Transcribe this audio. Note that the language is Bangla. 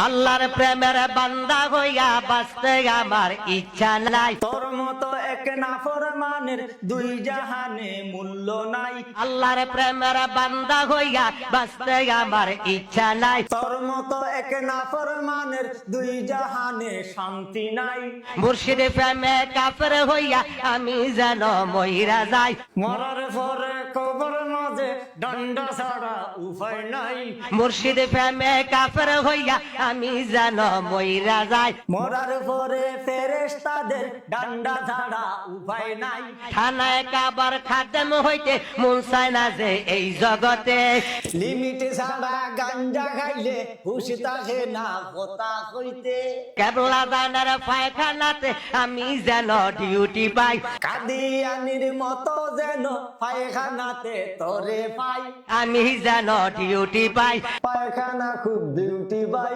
আল্লাহর প্রেমের বান্দা হইয়া বাঁচতে আমার ইচ্ছা নাই। তোর মতো এক নাফরমানের দুই জাহানে মূল্য নাই। আল্লাহর প্রেমের বান্দা হইয়া বাঁচতে আমার ইচ্ছা নাই। তোর মতো এক নাফরমানের দুই জাহানে শান্তি নাই। মুর্শিদ প্রেমে কাফের হইয়া আমি যেন মইরা যাই। মরার পরে কবর মাঝে ডান্ডা ছাড়া উপায় নাই। মুর্শিদ প্রেমে কাফের হইয়া আমি যেন মইরা যাই। মরার পরে ফেরেশতাদের ডান্ডা ছাড়া উপায় নাই। থানায় কাবার খাদেম হইতে মন চায় না যে এই জগতে। লিমিট ছাড়া গাঞ্জা খাইলে হুশ থাকে না কথা কইতে। কেবলা দানের পায়খানাতে আমি যেন ডিউটি পাই। কাদিয়ানির মতো যেন পায়খানাতে তোরে পাই। আমি যেন ডিউটি পাই। পায়খানা খুব ডিউটি পাই।